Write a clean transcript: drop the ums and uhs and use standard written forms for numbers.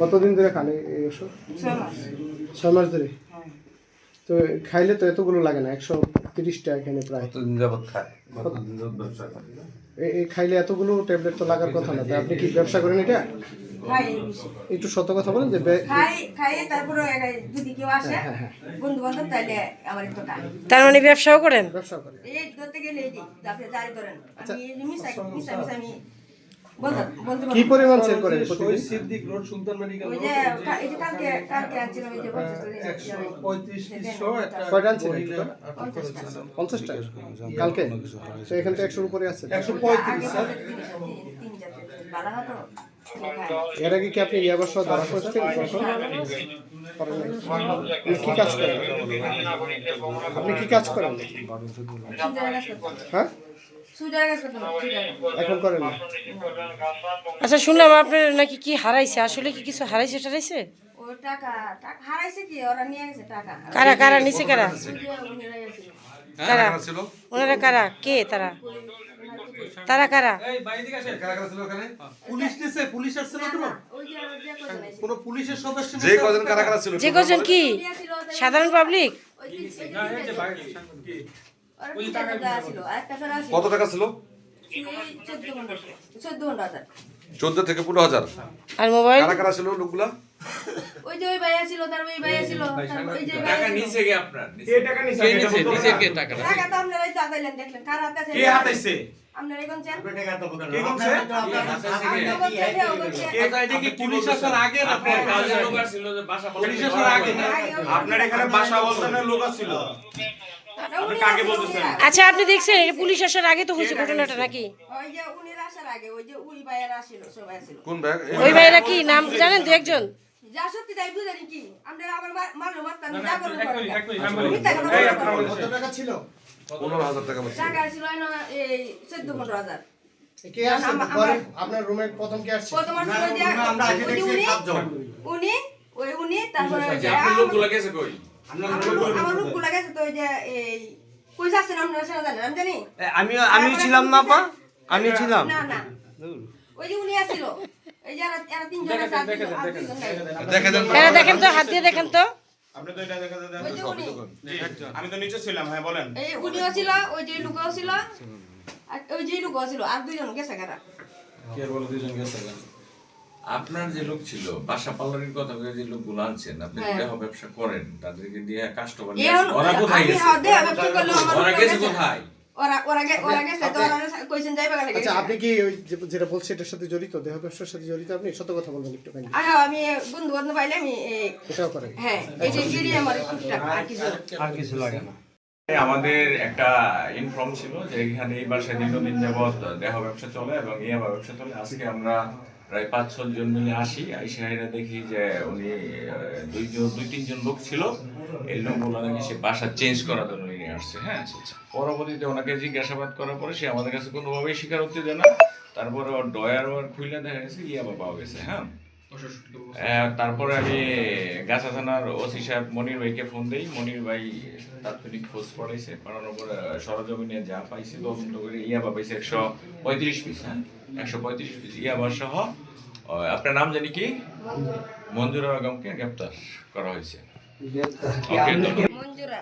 কতদিন ধরে খান এই ওষুধ? 6 মাস ধরে। তো খাইলে তো এতগুলো লাগে না, 130 টাকা এখানে প্রায়। কতদিন যাবত খায়? কতদিন যাবত ব্যবসা করে? এই খাইলে এতগুলো ট্যাবলেট তো লাগার কথা না। আপনি কি ব্যবসা করেন এটা? একটু সত্য কথা বলেন যে খাই তারপরে যদি কেউ আসে বন্ধু বান্ধব তাইলে আমার একটু খাই। তার মানে ব্যবসাও করেন? ব্যবসা করেন। এই ধরতে গেলে এই আপনি যাই ধরেন আমি মিশা আমি বলতে কি পরিমাণ সেল করেন প্রতিদিন? সিদ্দিক রোড সুলতান মেডিকেল ওই যে এই যে কালকে আনছিলাম এই যে 135 কয়টা আনছেন? 50 টাকা কালকে। তো এখান থেকে 100 উপরে আছে। 135 স্যার। এর আগে কি আপনি ইয়াবার সহ ধরা পড়েছেন? কি কাজ করেন আপনি? কি কাজ করেন? হ্যাঁ, এখন করেন না। আচ্ছা, শুনলাম আপনার নাকি কি হারাইছে, আসলে কি কিছু হারাইছে টারাইছে? ও টাকা হারাইছে কি ওরা নিয়ে গেছে টাকা। কারা কারা নিছে? কারা কারা কারা ছিল? ওনারা কারা? কে তারা? তারা কারা? এই বাইরে দিকে আসেন। কারা ছিল ওখানে? পুলিশ নিছে, পুলিশ আসছে না কোনো? ওই যে কজন আছে কোন পুলিশের সদস্য যে কজন কারা ছিল? যে কজন কি সাধারণ পাবলিক? ওই যে বাইরে কি ওই টাকা ছিল আর টাকা ছিল কত টাকা ছিল? 14,000 14 থেকে 15,000। আর মোবাইল? কারা কারা ছিল লোকগুলা? ওই যে ওই ভাইয়া ছিল তার ওই ভাইয়া ছিল ওই যে টাকা নিছে কি আপনার? কে টাকা নিছে? নিছে কে টাকা? টাকা তো আপনারাই তো আদাইলেন দেখলেন কার হাতে আছে কে হাতাইছে? আপনারাই কোনছেন কে করছে? আপনারা এটা কি পুলিশ আসার আগে না আপনার পরে? কাজের লোক ছিল যে বাসা পুলিশ আসার আগে না? আপনার এখানে বাসা বলতেনের লোক ছিল। আপনি কাকে বলতেছেন? আচ্ছা, আপনি দেখছেন এটা পুলিশ আসার আগে তো হয়েছে ঘটনাটা নাকি? ওই যে উনি আসার আগে ওই যে ওই ভাইয়ারা ছিল সবাই ছিল কোন ব্যাগ? ওই ভাইরা কি নাম জানেন দু একজন? যা সত্যি তাই বুঝানি কি আপনারা আবার মারলো মারতাম যা করুন কত টাকা ছিল? 15,000 টাকা বলছে। টাকা ছিল এই 14-15,000 কে আসছে পরে? আপনার রুমে প্রথম কে আসছে? প্রথম ছিল যে আমরা আগে দেখছি 7 জন। উনি তারপরে ওই যে আপনার লোকগুলো গেছে কই? আমার লোক লাগাইছে তো ওই যে এই কই যাচ্ছেন আপনারা সেটা জানেন আমি জানি আমি ছিলাম না পা, আমি ছিলাম। না না ওই যে উনি আসছিল এই যে এরা তিনজন আছে আর দুজন নাই দেখে দেন। এরা দেখেন তো, হাত দিয়ে দেখেন তো। আপনি তো এটা দেখা দেন। ওই যে উনি আমি তো নিচে ছিলাম, হ্যাঁ বলেন। এই উনিও ছিল ওই যে লুকও ছিল আর ওই যে লুকও ছিল আর দুইজন গেছে কারা কে বলে দুজন গেছে? আপনার যে লোক ছিল বাসা পার্লারের কথা বলে যে লোকগুলো আনছেন, আপনি দেহ ব্যবসা করেন, তাদেরকে দিয়ে কাস্টমার নিয়ে আসেন। ওরা কোথায় গেছে? ওরা গেছে কোথায়? ওরা গেছে তো ওরা কইছেন যাইবা গেলে আচ্ছা, আপনি কি ওই যেটা বলছে এটার সাথে জড়িত, দেহ ব্যবসার সাথে জড়িত? আপনি সত্য কথা বলবেন একটু কাইন্ডলি। আমি বন্ধু বান্ধব পাইলে আমি এটাও করেন? হ্যাঁ এই যে গিরি আমার টুকটাক আর কিছু লাগে না। আমাদের একটা ইনফর্ম ছিল যে এখানে এই বাসায় দীর্ঘদিন যাবৎ দেহ ব্যবসা চলে এবং ইয়াবা ব্যবসা চলে। আজকে আমরা প্রায় 5-6 জন মিলে আসি, আইসাইরা দেখি যে উনি 2-3 লোক ছিল। এই লোকগুলো নাকি সে বাসা চেঞ্জ করার জন্য নিয়ে আসছে। হ্যাঁ, পরবর্তীতে ওনাকে জিজ্ঞাসাবাদ করার পরে সে আমাদের কাছে কোনোভাবেই স্বীকারোক্তি দেয় না। তারপরে ওর ডয়ার খুলে দেখা গেছে ইয়াবা পাওয়া গেছে। হ্যাঁ, তারপরে আমি গাছা থানার ওসি সাহেব মনির ভাইকে ফোন দিই। মনির ভাই তাৎক্ষণিক খোঁজ পড়াইছে, পড়ানোর পরে সরজমিনে যা পাইছে তদন্ত করে ইয়াবা পাইছে 135 পিস। হ্যাঁ, 135 পিস ইয়াবা সহ। আপনার নাম জানি কি? মঞ্জুরা বেগমকে গ্রেপ্তার করা হয়েছে। মঞ্জুরা